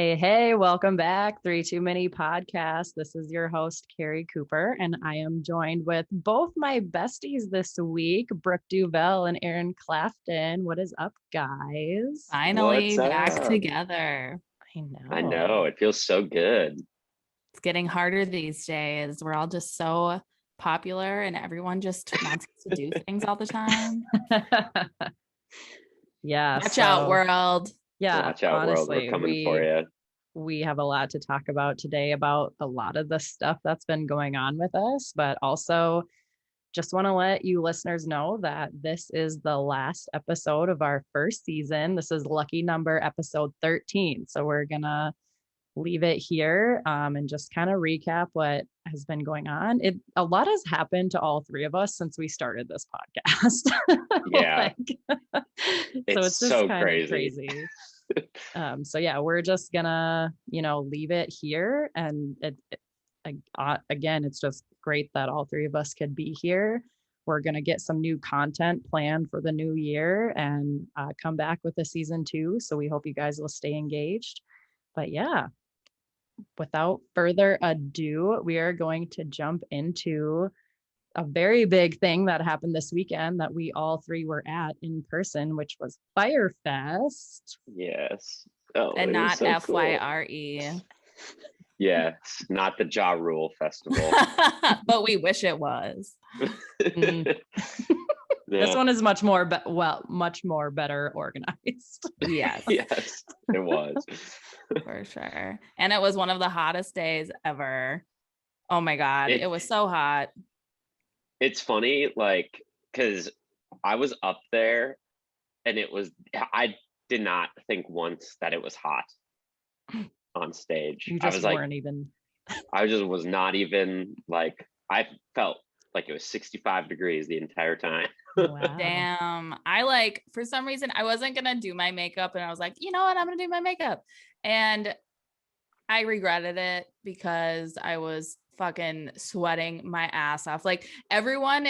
Hey, welcome back. Three Too Many Podcast. This is your host, Carrie Cooper, and I am joined with both my besties this week, Brooke Duvel and Aaron Clafton. What is up, guys? What's Finally back up? together. I I know know. it feels so good. It's getting harder these days. We're all just so popular and everyone just wants to do things all the time. Yeah, Watch out, so world. yeah, Watch out, world. We're honestly, coming for we you. we have a lot to talk about today about a lot of the stuff that's been going on with us, but also just want to let you listeners know that this is the last episode of our first season. This is lucky number episode 13. So we're going to leave it here and just kind of recap what has been going on. A lot has happened to all three of us since we started this podcast. Yeah, So it's it's just so kind of crazy. crazy. So yeah, we're just gonna, leave it here. And again, it's just great that all three of us could be here. We're gonna get some new content planned for the new year and come back with a season 2. So we hope you guys will stay engaged. But yeah, without further ado, we are going to jump into a very big thing that happened this weekend that we all three were at in person, which was FireFest. Yes. Oh, And it was not so cool. FYRE. Yes, not the Ja Rule Festival. But we wish it was. Mm. This Yeah. one is much more better organized. Yes, Yes, it was. for sure. And it was one of the hottest days ever. Oh my God. It It was so hot. it's funny, like, because I was up there and I did not think once that it was hot on stage. You I just was like, weren't even. I just was not even like, I felt like it was 65 degrees the entire time. Wow. Damn. For some reason, I wasn't going to do my makeup and I was like, you know what? I'm going to do my makeup. And I regretted it because I was fucking sweating my ass off. Like everyone,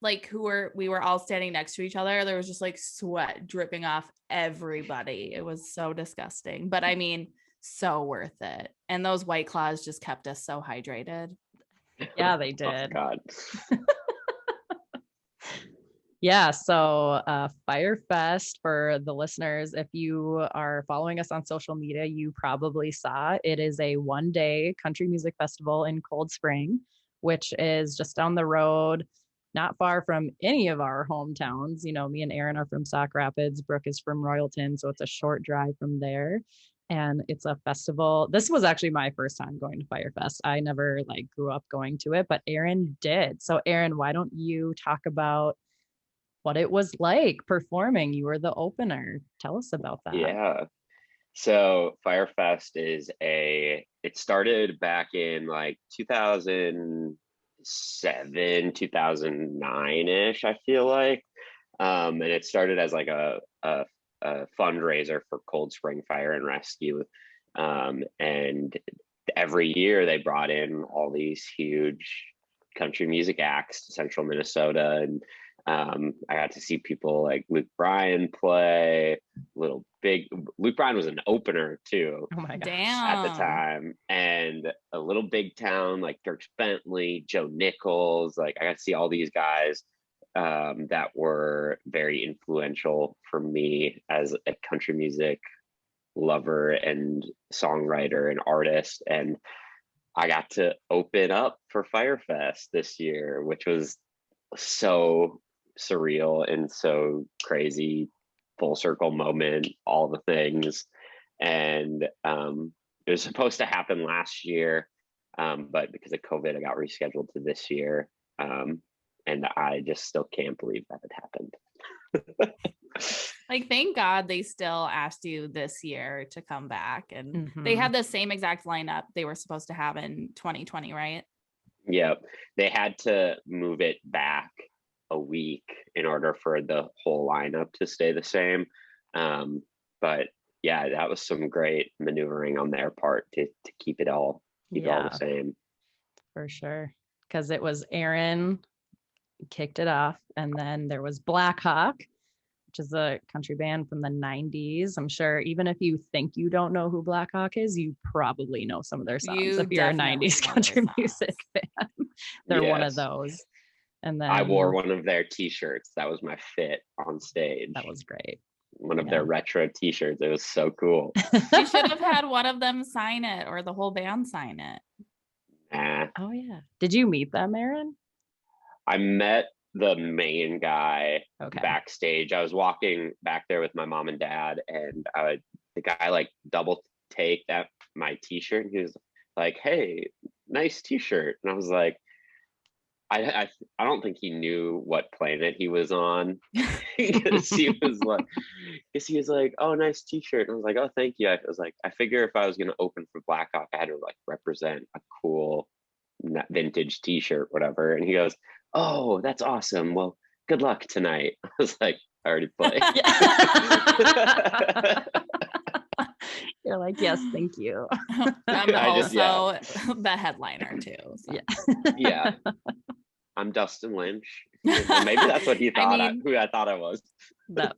we were all standing next to each other. There was just like sweat dripping off everybody. It was so disgusting, but I mean, so worth it. And those White Claws just kept us so hydrated. Yeah, they Oh did. God. Yeah, so Firefest, for the listeners, if you are following us on social media, you probably saw it is a 1-day country music festival in Cold Spring, which is just down the road, not far from any of our hometowns. Me and Aaron are from Sauk Rapids, Brooke is from Royalton, so it's a short drive from there. And it's a festival. This was actually my first time going to Firefest. I never grew up going to it, but Aaron did. So Aaron, why don't you talk about what it was like performing? You were the opener. Tell us about that. Yeah. So Firefest it started back in like 2007, 2009-ish, I feel like. And it started as like a fundraiser for Cold Spring Fire and Rescue. And every year they brought in all these huge country music acts to central Minnesota. And I got to see people like Luke Bryan play. Little big Luke Bryan was an opener too Oh my gosh. at the Damn. time, and a little big town like Dirk Bentley, Joe Nichols. Like I got to see all these guys that were very influential for me as a country music lover and songwriter and artist. And I got to open up for Firefest this year, which was so surreal and so crazy, full circle moment, all the things. And it was supposed to happen last year, but because of COVID, it got rescheduled to this year. And I just still can't believe that it happened. Like, thank God they still asked you this year to come back. And they Mm-hmm. had the same exact lineup they were supposed to have in 2020, right? Yeah, they had to move it back a week in order for the whole lineup to stay the same. But yeah, that was some great maneuvering on their part to keep it all the Yeah, same. for sure. Because it was Aaron kicked it off, and then there was Blackhawk, which is a country band from the 90s. I'm sure even if you think you don't know who Blackhawk is, you probably know some of their songs You if you're a definitely 90s know their country songs. music fan. They're one of Yes. those. And then I wore one of their t-shirts. That was my fit on stage. that was great. One of their retro t-shirts. It was so cool. You should have had one of them sign it or the whole band sign it. Nah. Oh yeah. Did you meet them, Aaron? I met the main guy Okay. backstage. I was walking back there with my mom and dad, and the guy like double take that my t-shirt, and he was like, "Hey, nice t-shirt." And I was like, I don't think he knew what planet he was on, because he was like, "Oh, nice t-shirt." And I was like, "Oh, thank you." I was like, I figure if I was gonna open for Blackhawk, I had to like represent a cool vintage t-shirt, whatever. And he goes, "Oh, that's awesome. Well, good luck tonight." I was like, "I already played." You're like, "Yes, thank you." I'm I just- also the headliner too. So. Yeah. I'm Dustin Lynch. Maybe that's what he thought. Who I thought I was. That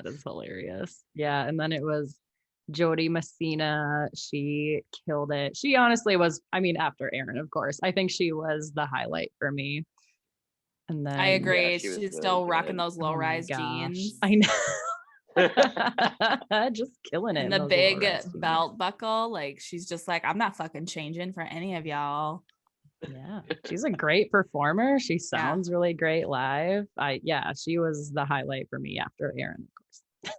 is hilarious. Yeah, and then it was Dee Messina. She killed it. She honestly was, I mean, after Aaron, of course, I think she was the highlight for me. And then I agree. Yeah, she was She's really still good. rocking those Oh my low-rise gosh, jeans. I know. Just killing it. And in the those big low-rise jeans. belt buckle. Like, she's just like, I'm not fucking changing for any of y'all. Yeah, she's a great performer. She sounds really great live. She was the highlight for me after Aaron, of course.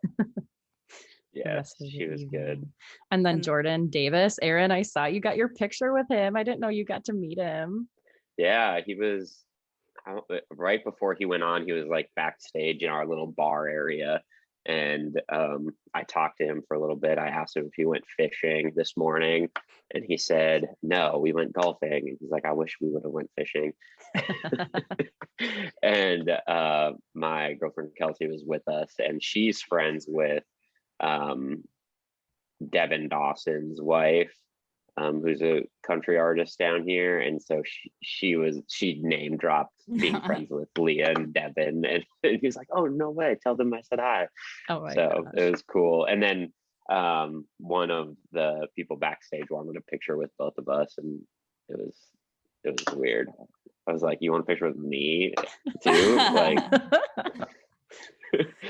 Yes, she was good. And then Jordan Davis. Aaron, I saw you got your picture with him. I didn't know you got to meet him. Yeah, he was right before he went on. He was like backstage in our little bar area, and I talked to him for a little bit. I asked him if he went fishing this morning, and he said no, we went golfing. And he's like, I wish we would have went fishing. And my girlfriend Kelsey was with us, and she's friends with Devin Dawson's wife, who's a country artist down here. And so she name dropped being friends with Leah and Devin, and he was like, "Oh, no way, tell them I said hi." Oh my So gosh. it was cool. And then one of the people backstage wanted a picture with both of us, and it was weird. I was like, "You want a picture with me too?" Like,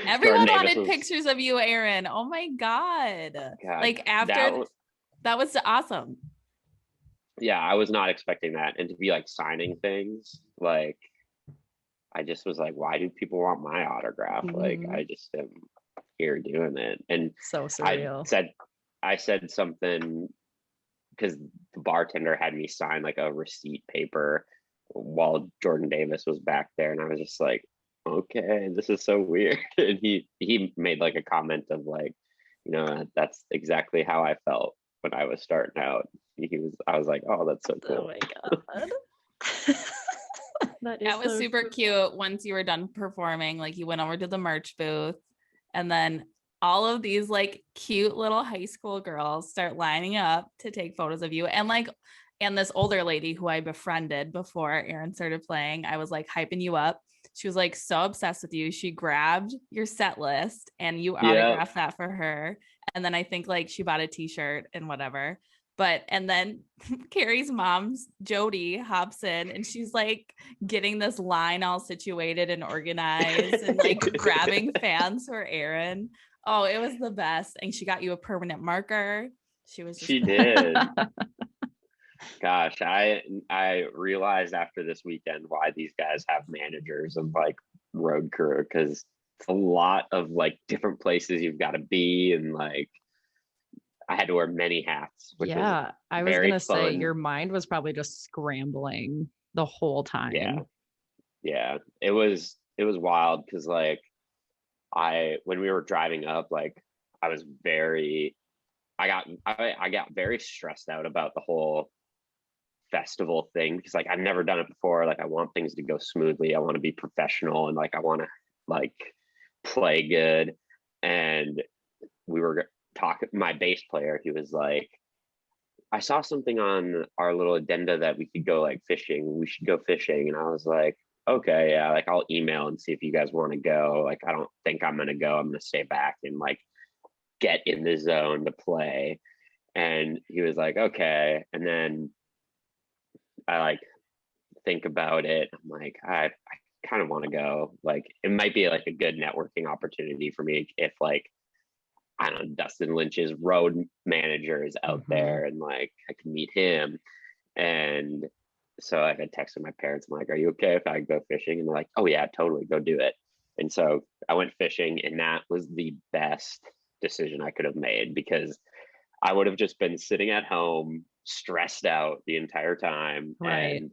everyone wanted pictures of you, Aaron. Oh my god. Like, after that was awesome. Yeah, I was not expecting that. And to be like signing things, like, I just was like, why do people want my autograph? Like, I just am here doing it. And so surreal. I said something because the bartender had me sign like a receipt paper while Jordan Davis was back there, and I was just like, okay, this is so weird. And he made like a comment of like, that's exactly how I felt when I was starting out. I was like, oh, that's so cool. Oh my god. That was so super cute. Once you were done performing, like, you went over to the merch booth, and then all of these like cute little high school girls start lining up to take photos of you. And this older lady who I befriended before Aaron started playing, I was like hyping you up. She was like so obsessed with you. She grabbed your set list and you autographed that for her. And then I think like she bought a t-shirt and whatever. And then Carrie's mom's Jody hops in, and she's like getting this line all situated and organized and like grabbing fans for Aaron. Oh, it was the best. And she got you a permanent marker. She did. Gosh, I realized after this weekend why these guys have managers and like road crew, because it's a lot of like different places you've got to be, and like I had to wear many hats. Yeah, I was gonna say your mind was probably just scrambling the whole time. Yeah, it was wild because like when we were driving up, like I got very stressed out about the whole festival thing, because like I've never done it before. Like I want things to go smoothly. I want to be professional, and like I want to like play good. And we were talking, my bass player, he was like, I saw something on our little addenda that we could go like fishing. We should go fishing. And I was like, okay, yeah, like I'll email and see if you guys want to go. Like, I don't think I'm gonna go. I'm gonna stay back and like get in the zone to play. And he was like, okay. And then I like think about it. I'm like, I kind of want to go. Like, it might be like a good networking opportunity for me if like, I don't know, Dustin Lynch's road manager is out there and like I can meet him. And so like, I texted my parents. I'm like, are you okay if I go fishing? And they're like, oh yeah, totally, go do it. And so I went fishing, and that was the best decision I could have made, because I would have just been sitting at home stressed out the entire time. Right. And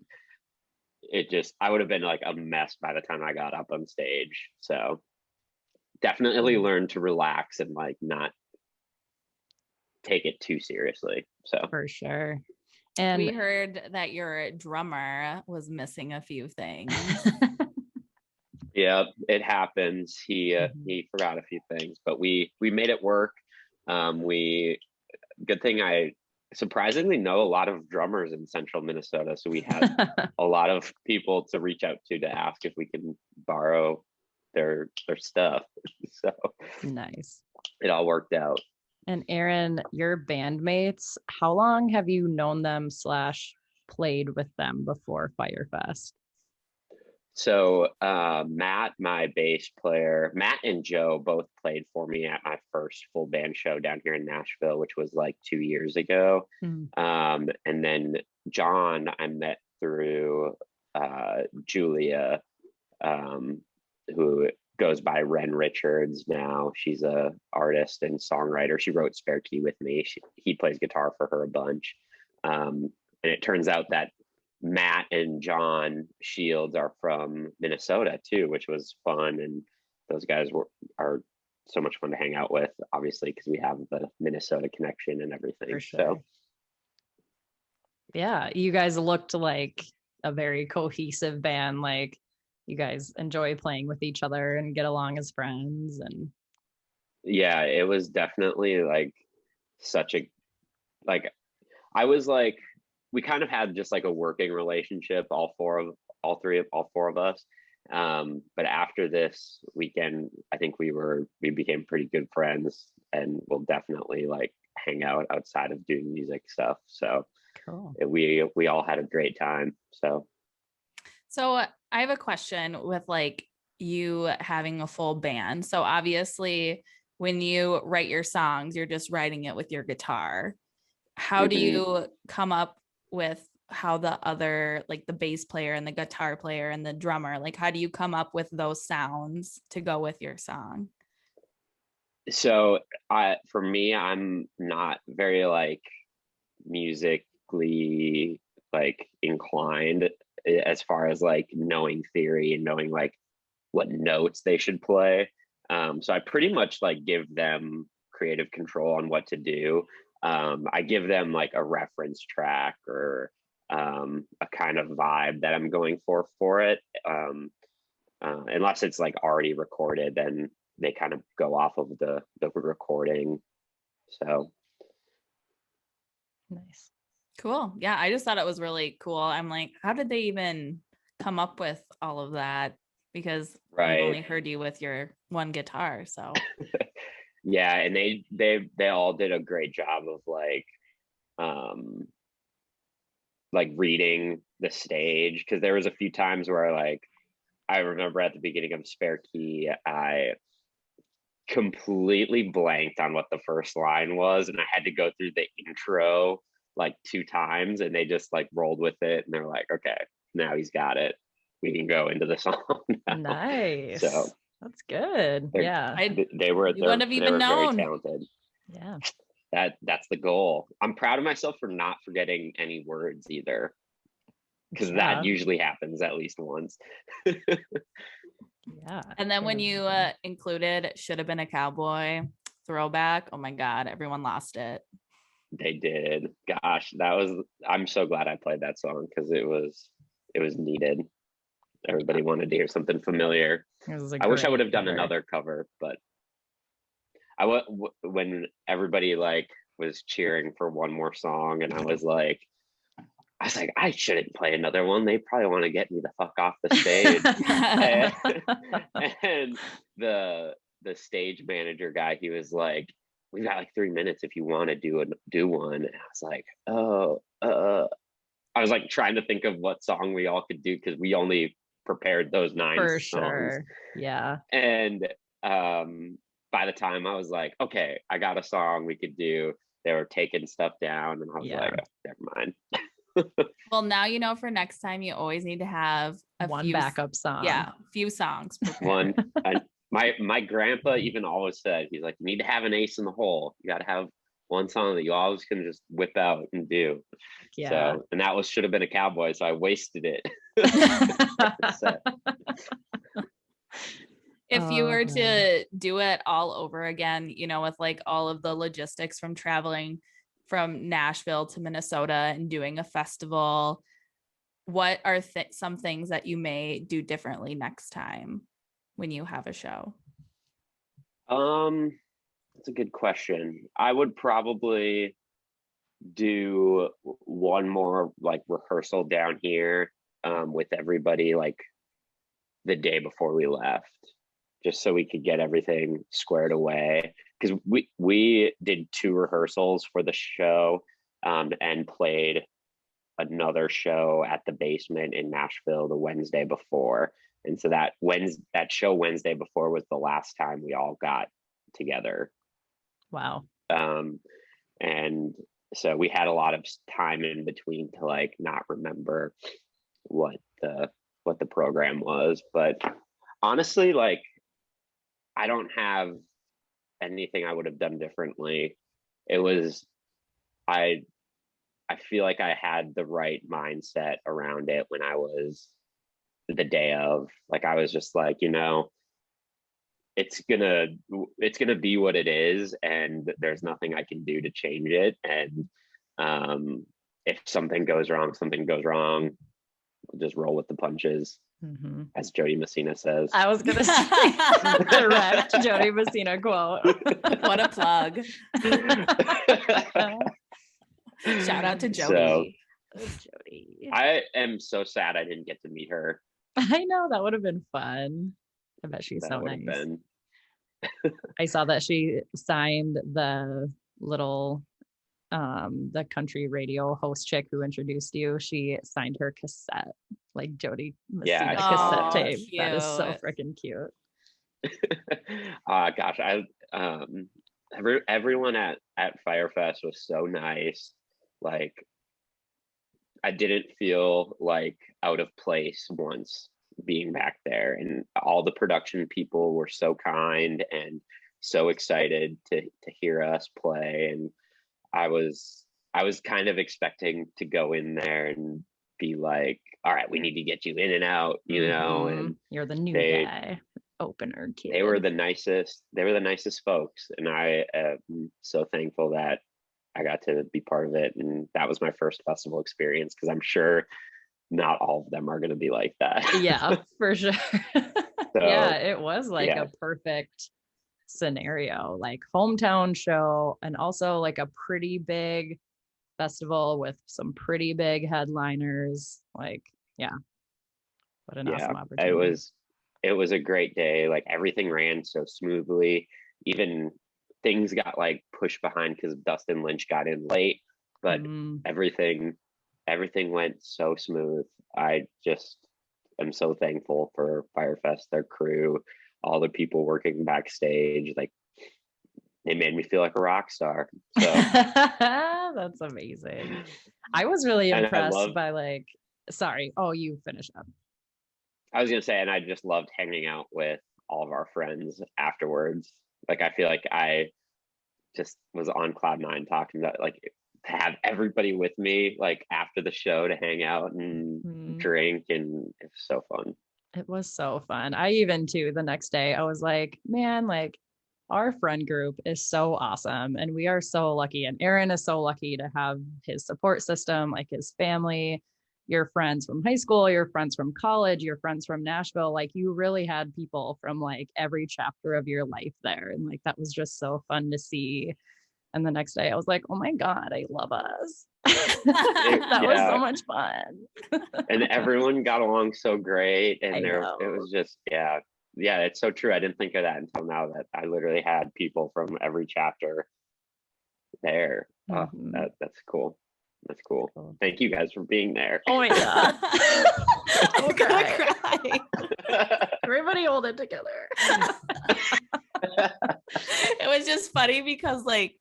it just, I would have been like a mess by the time I got up on stage. So definitely learn to relax and like not take it too seriously. So For sure. We And heard that your drummer was missing a few things. yeah, it happens. He forgot a few things, but we made it work. We Good thing I surprisingly know a lot of drummers in central Minnesota, so we had a lot of people to reach out to ask if we can borrow their stuff. So nice. it all worked out. And Aaron, your bandmates, how long have you known them / played with them before FireFest? So Matt, my bass player, Matt and Joe both played for me at my first full band show down here in Nashville, which was like 2 years ago. And then John, I met through Julia, who goes by Ren Richards now. She's a artist and songwriter. She wrote Spare Key with me. He plays guitar for her a bunch. And it turns out that Matt and John Shields are from Minnesota too, which was fun. And those guys are so much fun to hang out with, obviously, because we have the Minnesota connection and everything. For sure. So yeah, you guys looked like a very cohesive band. Like, you guys enjoy playing with each other and get along as friends. And yeah, it was definitely like such a, like, I was like, we kind of had just like a working relationship, all four of us. But after this weekend, I think we became pretty good friends, and we'll definitely like hang out outside of doing music stuff. So cool. We all had a great time. So I have a question with like you having a full band. So obviously when you write your songs, you're just writing it with your guitar. How do you come up with how the other, like the bass player and the guitar player and the drummer, like how do you come up with those sounds to go with your song? So for me, I'm not very like musically like inclined as far as like knowing theory and knowing like what notes they should play. So I pretty much like give them creative control on what to do. I give them like a reference track or a kind of vibe that I'm going for it. Unless it's like already recorded, then they kind of go off of the recording. So nice. Cool. Yeah, I just thought it was really cool. I'm like, how did they even come up with all of that? Because I've only heard you with your one guitar. So yeah, and they all did a great job of like reading the stage, because there was a few times where like I remember at the beginning of Spare Key, I completely blanked on what the first line was, and I had to go through the intro like 2 times, and they just like rolled with it, and they're like, okay, now he's got it, we can go into the song now. Nice. So that's good. Yeah, they were wouldn't have even known. very talented. Yeah, that's the goal. I'm proud of myself for not forgetting any words either, because that usually happens at least once. Yeah. And then when you included Should Have Been a Cowboy throwback, oh my God, everyone lost it. They did. Gosh, I'm so glad I played that song, because it was needed. Everybody wanted to hear something familiar. I wish I would have done another cover, but when everybody like was cheering for one more song, and I was like, I was like, I shouldn't play another one. They probably want to get me the fuck off the stage. and the stage manager guy, he was like, we've got like 3 minutes if you want to do one. And I was like, oh, I was like trying to think of what song we all could do because we only prepared those 9 For songs. sure. Yeah. And by the time I was like, okay, I got a song we could do, they were taking stuff down, and I was like, oh, never mind. Well, now you know for next time you always need to have one backup song. Yeah, few songs prepared. My grandpa even always said, he's like, you need to have an ace in the hole. You got to have one song that you always can just whip out and do. Yeah. So, and that should have been a cowboy, so I wasted it. If you were to do it all over again, you know, with like all of the logistics from traveling from Nashville to Minnesota and doing a festival, what are some things that you may do differently next time when you have a show? That's a good question. I would probably do one more like rehearsal down here with everybody like the day before we left, just so we could get everything squared away, because we did 2 rehearsals for the show and played another show at the Basement in Nashville the Wednesday before. And so that show Wednesday before was the last time we all got together. Wow. And so we had a lot of time in between to like not remember what the program was. But honestly, like, I don't have anything I would have done differently. It was, I feel like I had the right mindset around it when I was the day of. Like, I was just like, you know, it's gonna be what it is, and there's nothing I can do to change it. And if something goes wrong, we'll just roll with the punches. Mm-hmm. As Dee Messina says. I was gonna say correct Dee Messina quote. What a plug. Shout out to Jody. Jody. I am so sad I didn't get to meet her. I know, that would have been fun. I bet she's so nice. I saw that she signed the little the country radio host chick who introduced you. She signed her cassette, like Dee Messina cassette tape. Cute. That is so freaking cute. Gosh, everyone at FireFest was so nice. Like, I didn't feel like out of place once being back there, and all the production people were so kind and so excited to hear us play. And I was kind of expecting to go in there and be like, all right, we need to get you in and out, you know. And you're the new guy, opener kid. They were the nicest folks, and I am so thankful that I got to be part of it. And that was my first festival experience, because I'm sure not all of them are going to be like that. Yeah, for sure. Yeah, it was like a perfect scenario, like hometown show, and also like a pretty big festival with some pretty big headliners. Like, what an awesome opportunity. It was a great day. Like, everything ran so smoothly. Even things got like pushed behind because Dustin Lynch got in late, but everything went so smooth. I just am so thankful for FireFest, their crew, all the people working backstage. Like, they made me feel like a rock star. So that's amazing. I was really impressed by like, sorry. Oh, you finish up. I was going to say, and I just loved hanging out with all of our friends afterwards. Like, I feel like I just was on cloud 9 talking about, like, to have everybody with me, like, after the show to hang out and drink. And it was so fun. It was so fun. I even too, the next day, I was like, man, like, our friend group is so awesome. And we are so lucky. And Aaron is so lucky to have his support system, like his family, your friends from high school, your friends from college, your friends from Nashville. Like, you really had people from like every chapter of your life there. And like, that was just so fun to see. And the next day I was like, oh my God, I love us. That was so much fun. And everyone got along so great. And it was just, yeah, it's so true. I didn't think of that until now, that I literally had people from every chapter there. That's cool. That's cool. Thank you guys for being there. Oh my God. I'm gonna cry. Everybody hold it together. It was just funny because like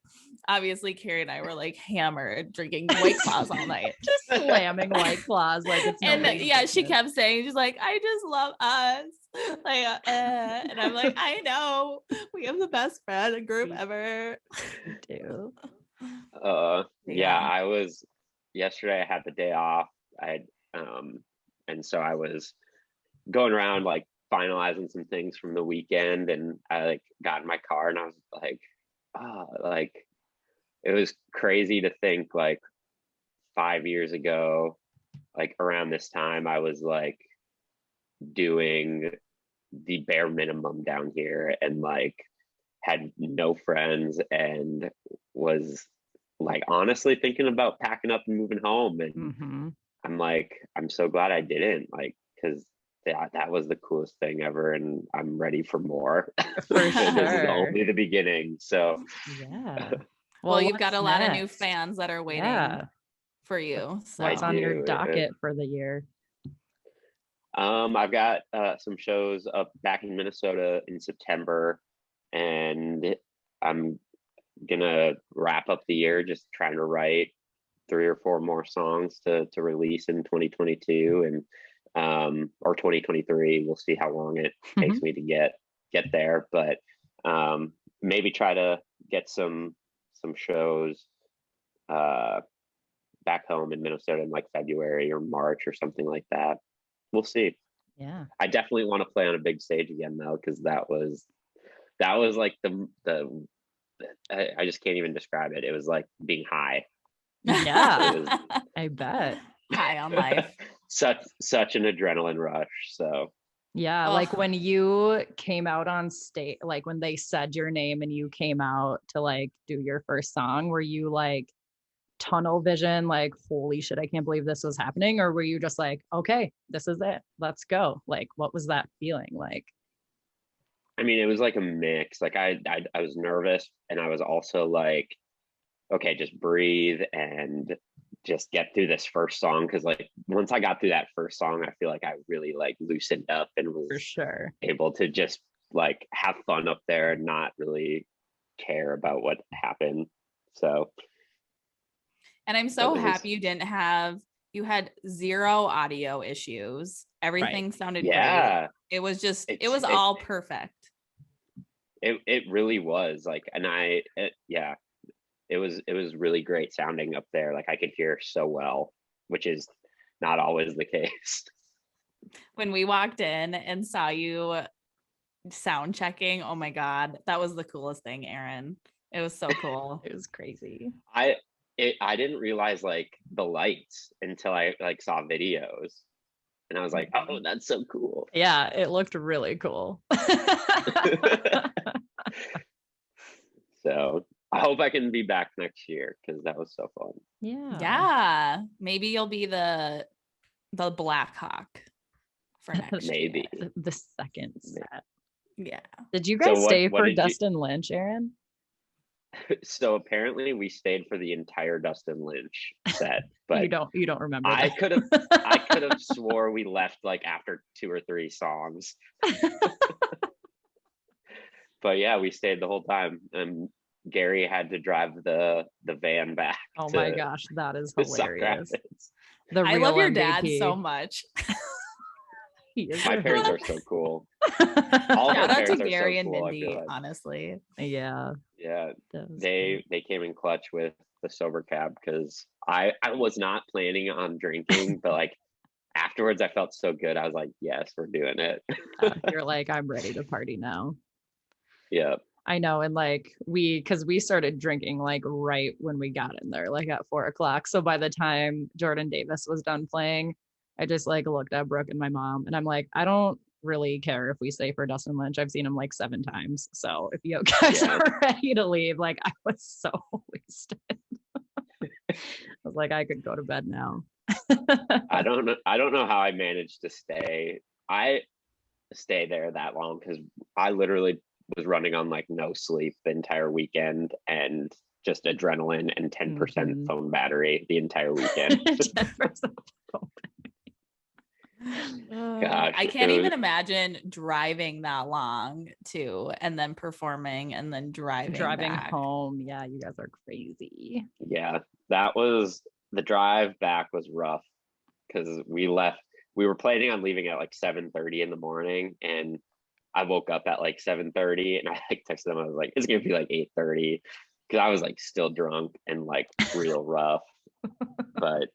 obviously Carrie and I were like hammered drinking White Claws all night. Just slamming White Claws like it's no and she kept saying, she's like, I just love us. Like and I'm like, I know. We have the best friend group ever. We do. I was yesterday, I had the day off. And so I was going around like finalizing some things from the weekend, and I like got in my car and I was like, like it was crazy to think like 5 years ago, like around this time, I was like doing the bare minimum down here and like had no friends and was like honestly thinking about packing up and moving home. And I'm like, I'm so glad I didn't, like, because that was the coolest thing ever, and I'm ready for more. For This is sure. only the beginning. So Yeah. Well, you've got a lot of new fans that are waiting for you. So what's on your docket for the year? I've got some shows up back in Minnesota in September, and I'm gonna wrap up the year just trying to write 3 or 4 more songs to release in 2022 and or 2023. We'll see how long it takes me to get there, but maybe try to get some shows back home in Minnesota in like February or March or something like that. We'll see. Yeah, I definitely want to play on a big stage again though, because that was like the I just can't even describe it. It was like being high. Yeah. I bet. High on life. such an adrenaline rush. So yeah, like when you came out on stage, like when they said your name and you came out to like do your first song, were you like tunnel vision, like holy shit, I can't believe this was happening? Or were you just like, okay, this is it, let's go? Like what was that feeling like? I mean, it was like a mix. Like I was nervous, and I was also like, okay, just breathe and just get through this first song, because like once I got through that first song, I feel like I really like loosened up and was for sure able to just like have fun up there and not really care about what happened. So, and I'm so happy you had 0 audio issues. Everything sounded great. It was just it was all perfect. It really was like, and it was really great sounding up there. Like I could hear so well, which is not always the case. When we walked in and saw you sound checking, oh my God, that was the coolest thing, Aaron. It was so cool. It was crazy. I didn't realize like the lights until I like saw videos, and I was like, oh, that's so cool. Yeah, it looked really cool. So I hope I can be back next year, because that was so fun. Yeah. Maybe you'll be the Blackhawk for next maybe year. The second set. Yeah. Did you guys stay for Dustin Lynch, Aaron? So apparently we stayed for the entire Dustin Lynch set, but you don't remember. I could have swore we left like after 2 or 3 songs. But yeah, we stayed the whole time, and Gary had to drive the van back. Oh my gosh, that is hilarious. I love your dad so much. My parents are so cool. All shout out to Gary and Mindy, honestly. Yeah. They came in clutch with the sober cab, because I was not planning on drinking, but like afterwards I felt so good. I was like, yes, we're doing it. You're like, I'm ready to party now. Yeah. I know. And like because we started drinking like right when we got in there, like at 4:00. So by the time Jordan Davis was done playing, I just like looked at Brooke and my mom, and I'm like, I don't really care if we stay for Dustin Lynch. I've seen him like 7 times. So if you guys are ready to leave, like I was so wasted. I was like, I could go to bed now. I don't know how I managed to stay there that long, because I literally was running on like no sleep the entire weekend and just adrenaline and 10% phone battery the entire weekend. 10% phone Gosh, I can't even imagine driving that long too, and then performing and then driving back home. Yeah, you guys are crazy. Yeah, the drive back was rough, because we were planning on leaving at like 7:30 in the morning, and I woke up at like 7:30, and I like texted them. I was like, it's gonna be like 8:30, because I was like still drunk and like real rough. But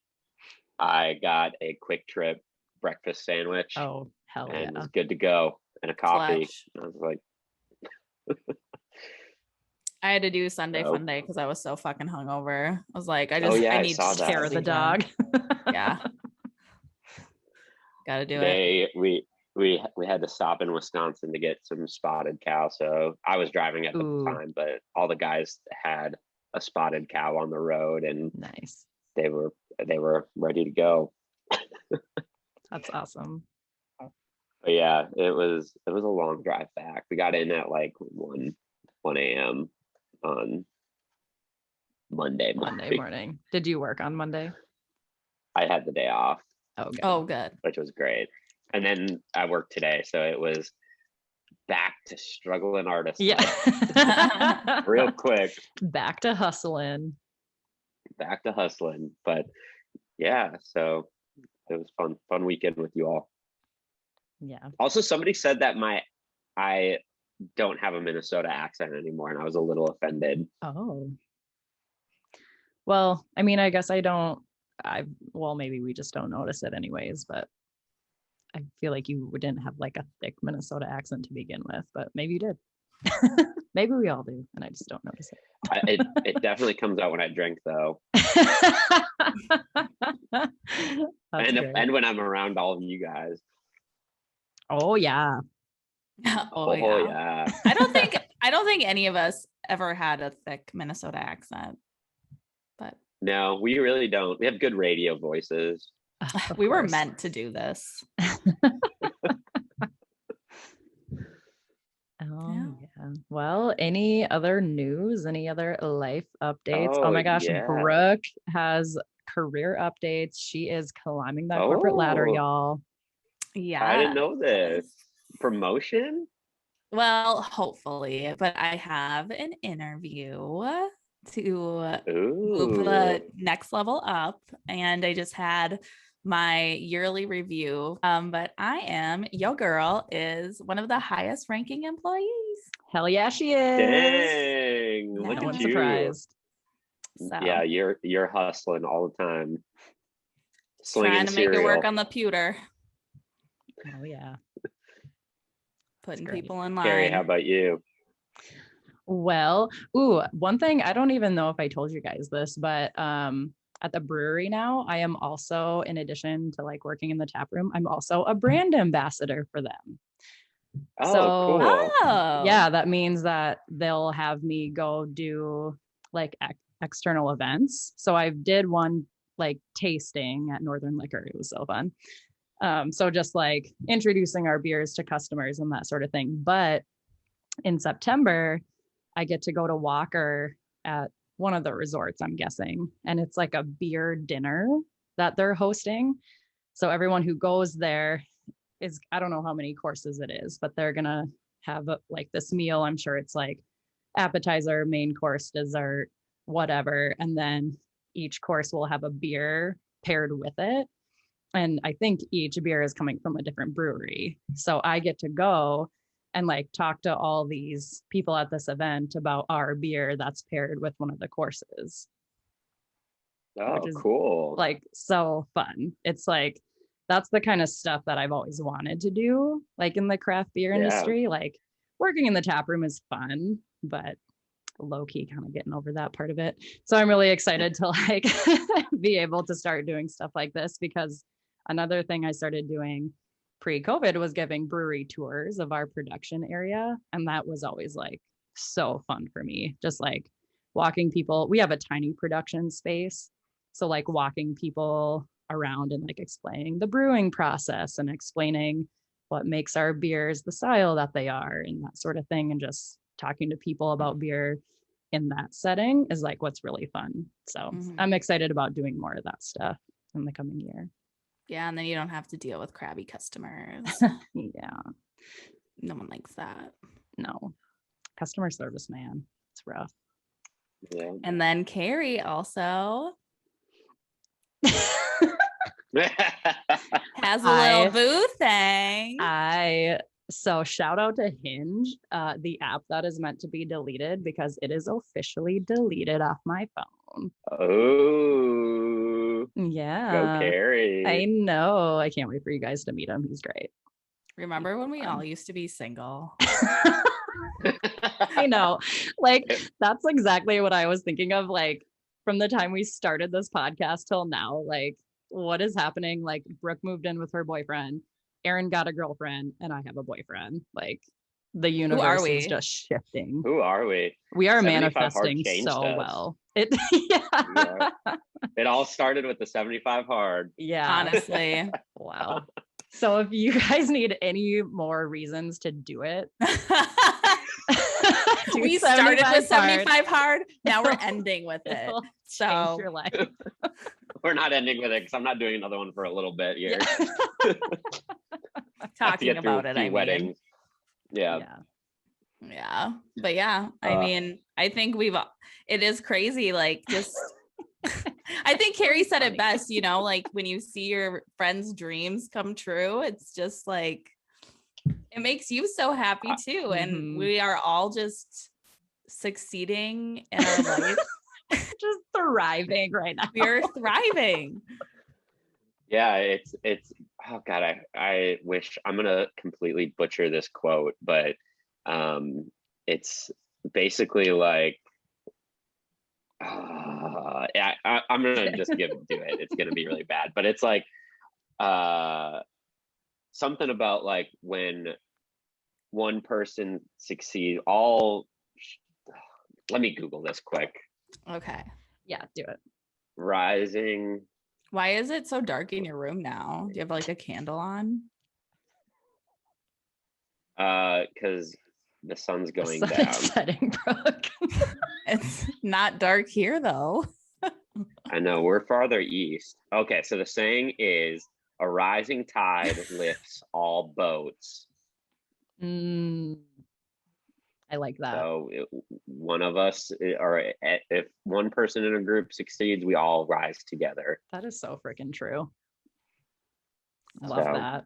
I got a Quick Trip breakfast sandwich. Oh, hell yeah. And it was good to go, and a coffee. I was like, I had to do Sunday fun day because I was so fucking hungover. I was like, I need to take care of the dog. Yeah. Gotta do it. We had to stop in Wisconsin to get some spotted cow. So I was driving at the time, but all the guys had a spotted cow on the road, and nice. They were ready to go. That's awesome. But yeah, it was a long drive back. We got in at like 1 a.m. on Monday morning. Did you work on Monday? I had the day off. Oh, good. Which was great. And then I worked today, so it was back to struggling artist. Yeah. Real quick. Back to hustling. But yeah, so it was fun weekend with you all. Yeah. Also, somebody said that I don't have a Minnesota accent anymore, and I was a little offended. Oh. Well, I mean, I guess maybe we just don't notice it anyways, but I feel like you didn't have like a thick Minnesota accent to begin with, but maybe you did. Maybe we all do, and I just don't notice it. It definitely comes out when I drink, though. And when I'm around all of you guys. Oh yeah. Oh yeah. I don't think any of us ever had a thick Minnesota accent. But no, we really don't. We have good radio voices. We were meant to do this. Oh yeah. Well, any other news? Any other life updates? Oh my gosh, yeah. Brooke has career updates. She is climbing that corporate ladder, y'all. Yeah. I didn't know this. Promotion? Well, hopefully, but I have an interview to move the next level up, and I just had my yearly review. But your girl is one of the highest ranking employees. Hell yeah, she is. Dang, look at you. Surprised. So. Yeah, you're hustling all the time. Trying to make it work on the pewter. Oh yeah. Putting people in line. Carrie, how about you? Well, one thing, I don't even know if I told you guys this, but at the brewery now, I am also, in addition to like working in the tap room, I'm also a brand ambassador for them. Oh, cool. Yeah, that means that they'll have me go do like external events. So I did one like tasting at Northern Liquor. It was so fun. So just like introducing our beers to customers and that sort of thing. But in September, I get to go to Walker at one of the resorts, I'm guessing. And it's like a beer dinner that they're hosting. So everyone who goes there I don't know how many courses it is, but they're going to have like this meal. I'm sure it's like appetizer, main course, dessert, whatever. And then each course will have a beer paired with it. And I think each beer is coming from a different brewery. So I get to go and like talk to all these people at this event about our beer that's paired with one of the courses. Oh, cool. Like so fun. It's like, that's the kind of stuff that I've always wanted to do, like in the craft beer industry. Like working in the tap room is fun, but low key kind of getting over that part of it. So I'm really excited to like be able to start doing stuff like this, because another thing I started doing pre-COVID was giving brewery tours of our production area. And that was always like so fun for me. Just like walking people. We have a tiny production space. So like walking people around and like explaining the brewing process and explaining what makes our beers the style that they are and that sort of thing. And just talking to people about beer in that setting is like what's really fun. So I'm excited about doing more of that stuff in the coming year. Yeah, and then you don't have to deal with crabby customers. Yeah. No one likes that. No. Customer service, man. It's rough. Yeah. And then Carrie also has a little booth thing. So shout out to Hinge, the app that is meant to be deleted because it is officially deleted off my phone. Oh, yeah. Go Carrie. I know. I can't wait for you guys to meet him. He's great. Remember when we all used to be single? I know. Like, that's exactly what I was thinking of. Like, from the time we started this podcast till now, like, what is happening? Like, Brooke moved in with her boyfriend. Aaron got a girlfriend and I have a boyfriend. Like the universe is just shifting. Who are we? We are manifesting so well. It all started with the 75 hard. Yeah. Honestly. Wow. So if you guys need any more reasons to do it. We started with 75 hard. Now we're ending with it. So change your life. We're not ending with it because I'm not doing another one for a little bit here. Yeah. Talking about it, weddings. Yeah. But yeah, I mean, I think it is crazy. Like just, I think Carrie said it best, you know, like when you see your friends' dreams come true, it's just like, it makes you so happy too. And we are all just succeeding in our life. Just thriving right now. We are thriving. Yeah, it's oh god, I wish I'm gonna completely butcher this quote, but it's basically like I'm gonna just do it. It's gonna be really bad, but it's like something about like when one person succeeds, let me Google this quick. Okay. Yeah, do it. Rising. Why is it so dark in your room now? Do you have like a candle on? Because the sun's going down. Setting, Brooke. It's not dark here though. I know, we're farther east. Okay, so the saying is a rising tide lifts all boats. I like that. So one of us, or if one person in a group succeeds, we all rise together. That is so freaking true. Love that.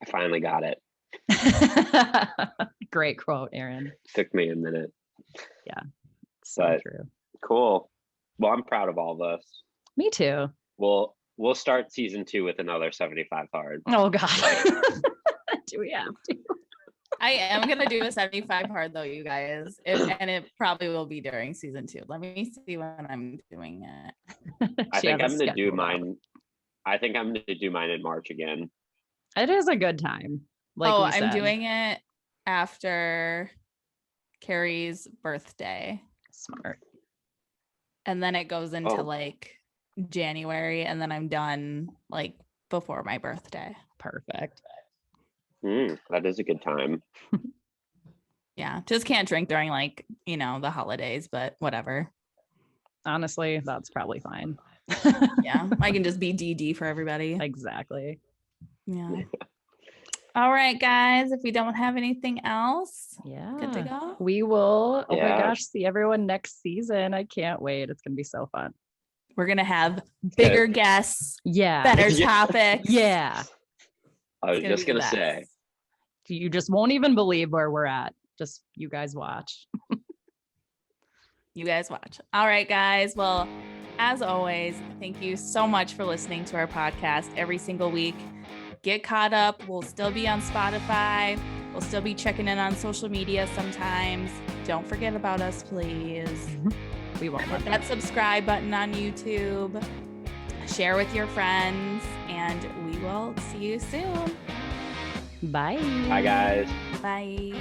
I finally got it. Great quote, Aaron. Took me a minute. Yeah, so true. Cool. Well, I'm proud of all of us. Me too. We'll start season 2 with another 75 hard. Oh God. Do we have to? I am gonna do a 75 hard though, you guys, and it probably will be during season 2. Let me see when I'm doing it. I think I'm gonna do mine. I think I'm gonna do mine in March again. It is a good time. Like I'm doing it after Carrie's birthday. Smart. And then it goes into like January, and then I'm done like before my birthday. Perfect. That is a good time. Yeah, just can't drink during like, you know, the holidays, but whatever. Honestly, that's probably fine. Yeah, I can just be DD for everybody. Exactly. Yeah. All right, guys, if we don't have anything else, good to go. We will, my gosh, see everyone next season. I can't wait. It's going to be so fun. We're going to have bigger guests. Yeah. Better topics. Yeah. I was just going to say. You just won't even believe where we're at. Just you guys watch. You guys watch. All right, guys. Well, as always, thank you so much for listening to our podcast every single week. Get caught up. We'll still be on Spotify. We'll still be checking in on social media sometimes. Don't forget about us, please. We won't. Hit that subscribe button on YouTube. Share with your friends, and we will see you soon. Bye. Bye, guys. Bye.